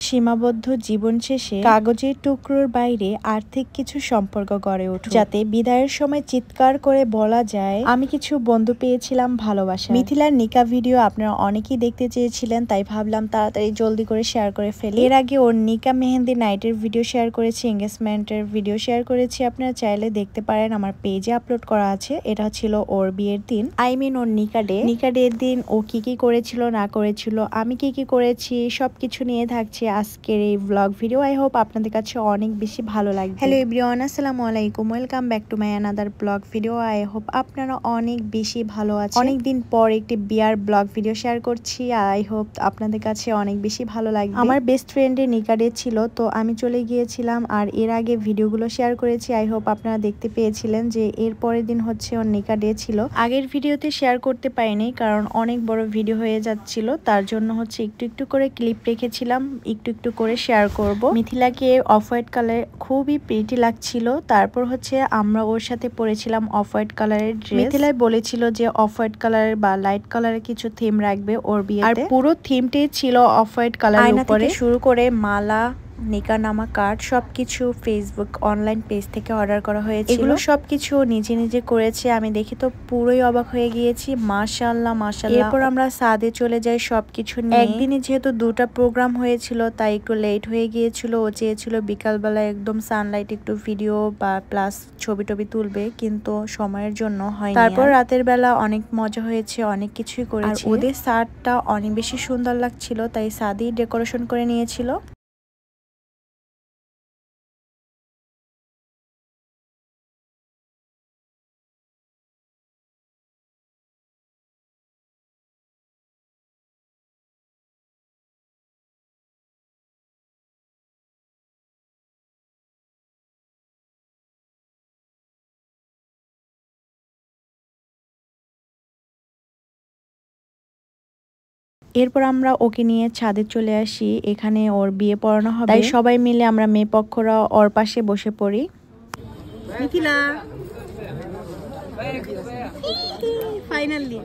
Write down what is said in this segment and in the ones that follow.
সীমাবদ্ধ জীবন শেষে কাগজের টুকরোর বাইরে আর্থিক কিছু সম্পর্ক গড়ে ওঠে, যাতে বিদায়ের সময় চিৎকার করে বলা যায়, আমি কিছু বন্ধু পেয়েছিলাম ভালোবাসা। মিথিলার নিকা ভিডিও আপনারা অনেকেই দেখতে চেয়েছিলেন, তাই ভাবলাম তাড়াতাড়ি জলদি করে শেয়ার করে ফেলি। এর আগে ওর নিকা মেহেন্দি নাইটের ভিডিও শেয়ার করেছি, এঙ্গেজমেন্টের ভিডিও শেয়ার করেছি, আপনারা চাইলে দেখতে পারেন, আমার পেজে আপলোড করা আছে। এটা ছিল ওর বিয়ের দিন, ওর নিকা ডে দিন ও কি করেছিল না করেছিল, আমি কি করেছি, সবকিছু নিয়ে থাকছে আজকের এই ব্লগ ভিডিও। আই হোপ আপনাদের কাছে অনেক বেশি ভালো লাগবে। হ্যালো এভরিওয়ান, আসসালামু আলাইকুম, welcome back to my another blog video. I hope আপনারা অনেক বেশি ভালো আছেন। অনেকদিন পর একটি বিয়ার ব্লগ ভিডিও শেয়ার করছি, আই হোপ আপনাদের কাছে অনেক বেশি ভালো লাগবে। আমার বেস্ট ফ্রেন্ডের নিকা ডে ছিল, তো আমি চলে গিয়েছিলাম আর এর আগে ভিডিওগুলো শেয়ার করেছি। আই হোপ আপনারা দেখতে পেয়েছিলেন যে এর পরের দিন হচ্ছে ওর নিকা ডে ছিল। আগের ভিডিওতে শেয়ার করতে পারিনি কারণ অনেক বড় ভিডিও হয়ে যাচ্ছিল, তার জন্য হচ্ছে একটু করে ক্লিপ রেখেছিলাম, একটু করে শেয়ার করব। মিথিলাকে অফ হোয়াইট কালার খুবই প্রিটি লাগছিল। তারপর হচ্ছে আমরা ওর সাথে পরেছিলাম অফ হোয়াইট কালারের ড্রেস। মিথিলাই বলেছিল যে অফ হোয়াইট কালারের বা লাইট কালারের কিছু থিম রাখবে ওর বিয়েতে, আর পুরো থিমটাই ছিল অফ হোয়াইট কালারের উপরে। শুরু করে মালা, নিকা নামা কার্ড সবকিছু ফেসবুক অনলাইন পেজ থেকে অর্ডার করা হয়েছিল। এগুলো সবকিছু নিজে করেছে। আমি দেখি তো পুরোই অবাক হয়ে গিয়েছি, মাশাআল্লাহ মাশাআল্লাহ। এরপর আমরা সাদে চলে যাই সবকিছু নিয়ে। একদিনে যেহেতু দুটা প্রোগ্রাম হয়েছিল তাই একটু লেট হয়ে গিয়েছিল। ও চেয়েছিল বিকালবেলা একদম সানলাইট একটু ভিডিও বা প্লাস ছবি টবি তুলবে, কিন্তু সময়ের জন্য হয়নি। তারপর রাতের বেলা অনেক মজা হয়েছে, অনেক কিছুই করেছে। আর ওদের সাদটা অনেক বেশি সুন্দর লাগছিল, তাই সাদই ডেকোরেশন করে নিয়েছিল। এরপর আমরা ওকে নিয়ে ছাদে চলে আসি, এখানে ওর বিয়ে পড়ানো হবে, তাই সবাই মিলে আমরা মেয়ে পক্ষরা ওর পাশে বসে পড়ি। মিথিলা ফাইনালি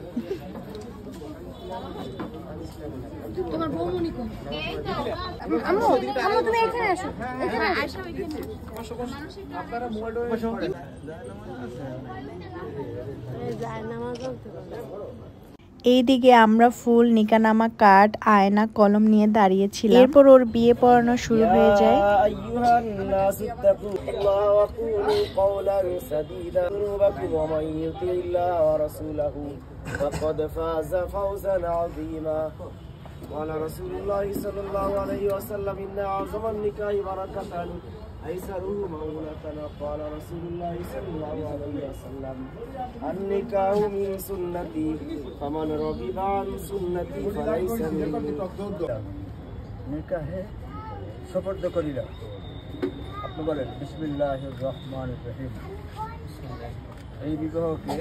তোমার বউমনি কোন? আম্মু আম্মু তুমি এখানে আসো, এখানে আসো, এখানে আপনারা মোবাইল বসো। যায় নামাজ পড়তে এইদিকে আমরা ফুল, নিকানামা কার্ড, আয়না, কলম নিয়ে দাঁড়িয়েছিলাম। এরপর ওর বিয়ে পড়ানো শুরু হয়ে যায়। أيسره مولتنا قال رسول الله صلى الله عليه وسلم النكاح من سنتي فمن رغب عن سنتي فليس مني নিকাহে সুপর্দ করিলাম। আপনি বলেন বিসমিল্লাহির রহমানির রহিম। এই বিবাহকে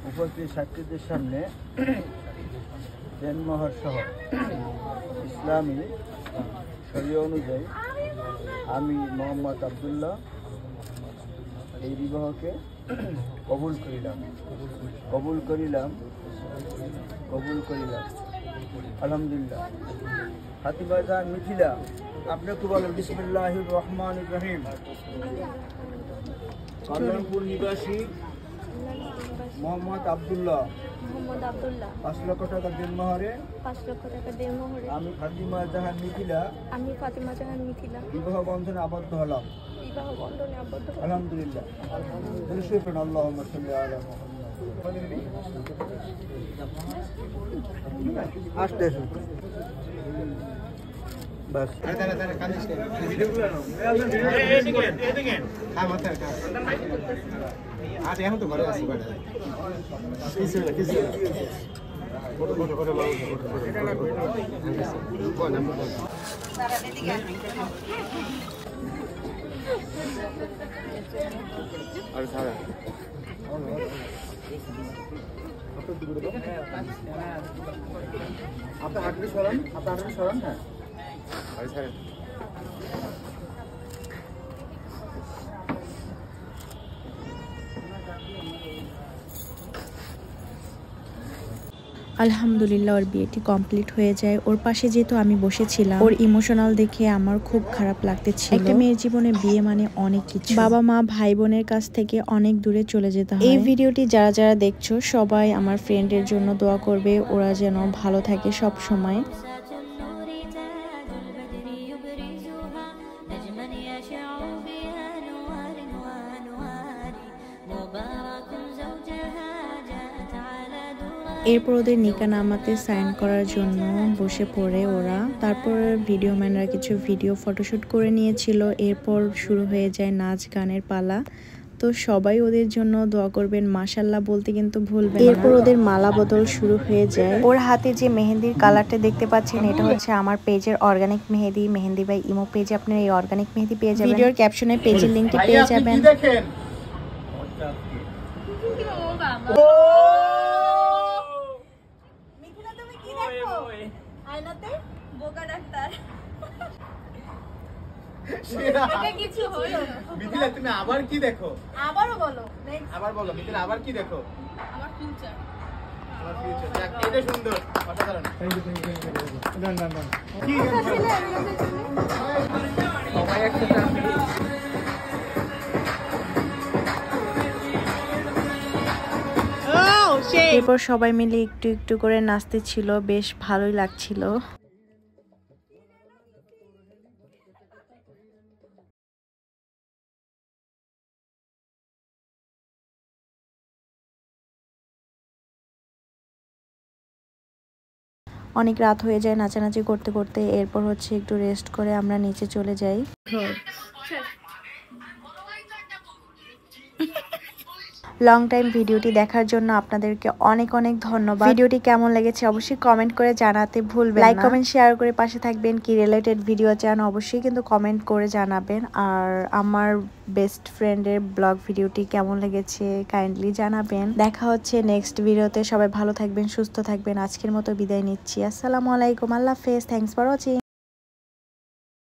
উপস্থিত সাক্ষীদের সামনে দেনমোহর সহ ইসলামী শরীয়ত অনুযায়ী আমি মোহাম্মদ আব্দুল্লাহ এই বিবাহকে কবুল করিলাম আলহামদুলিল্লাহ। ফাতিমা জান মিথিলা, আপনি কি বলেন বিসমিল্লাহির রহমানির রহিম। কল্যাণপুর নিবাসী মোহাম্মদ আব্দুল্লাহ 5 লক্ষ টাকা দেনমোহরে আমি ফাতিমা জাহান মিথিলা বিবাহ বন্ধনে আবদ্ধ হলাম। আলহামদুলিল্লাহ। আল্লাহুম্মা সাল্লি আলা মুহাম্মদ। আসতে বাস আজ এখন তো ঘরে আছি, আপনার হাঁটুটি সরান, হ্যাঁ আলহামদুলিল্লাহ ওর বিয়েটি কমপ্লিট হয়ে যায়। ওর পাশে যেহেতু আমি বসেছিলাম, ওর ইমোশনাল দেখে আমার খুব খারাপ লাগতেছিল। একটা মেয়ের জীবনে বিয়ে মানে অনেক কিছু, বাবা মা ভাই বোনের কাছ থেকে অনেক দূরে চলে যেতে হয়। এই ভিডিওটি যারা যারা দেখছো সবাই আমার ফ্রেন্ডের জন্য দোয়া করবে, ওরা যেন ভালো থাকে সব সময়। এরপর ওদের নিকা নামাতে সাইন করার জন্য বসে পড়ে ওরা। তারপর ভিডিও ম্যানরা কিছু ভিডিও ফটোশুট করে নিয়েছিল। এরপর শুরু হয়ে যায় নাচ গানের পালা। তো সবাই ওদের জন্য দোয়া করবেন, মাশাল্লাহ বলতে কিন্তু ভুলবেন না। এরপর ওদের মালা বদল শুরু হয়ে যায়। ওর হাতে যে মেহেন্দির কালারটা দেখতে পাচ্ছেন, এটা হচ্ছে আমার পেজের অর্গানিক মেহেদি, মেহেন্দি বাই ইমো পেজে আপনারা এই অর্গানিক মেহেদি পেয়ে যাবেন। ভিডিওর ক্যাপশনে পেজের লিংকটি পেয়ে যাবেন। আয়নাতে বোকা ডাক্তার কিছু হলো মিথিলা, তুমি আবার কি দেখো? আবারও বলো, আবার বলো মিথিলা, আবার কি দেখো? আমার ফিউচার। আমার ফিউচার, দেখ এটা সুন্দর, অসাধারণ। কি সবাই একসাথে এরপর সবাই মিলে একটু একটু করে নাচতেছিল, বেশ ভালোই লাগছিল। অনেক রাত হয়ে যায় নাচানাচি করতে করতে। এরপর হচ্ছে একটু রেস্ট করে আমরা নিচে চলে যাই। লং টাইম ভিডিওটি দেখার জন্য আপনাদেরকে অনেক অনেক ধন্যবাদ। ভিডিওটি কেমন লেগেছে অবশ্যই কমেন্ট করে জানাতে ভুলবেন না। লাইক কমেন্ট শেয়ার করে পাশে থাকবেন। কি রিলেটেড ভিডিও চান অবশ্যই কিন্তু কমেন্ট করে জানাবেন। আর আমার বেস্ট ফ্রেন্ডের ব্লগ ভিডিওটি কেমন লেগেছে কাইন্ডলি জানাবেন। দেখা হচ্ছে নেক্সট ভিডিওতে। সবাই ভালো থাকবেন, সুস্থ থাকবেন। আজকের মতো বিদায় নিচ্ছি। আসসালামু আলাইকুম, আল্লাহ হাফেজ, থ্যাংকস ফর ওয়াচিং।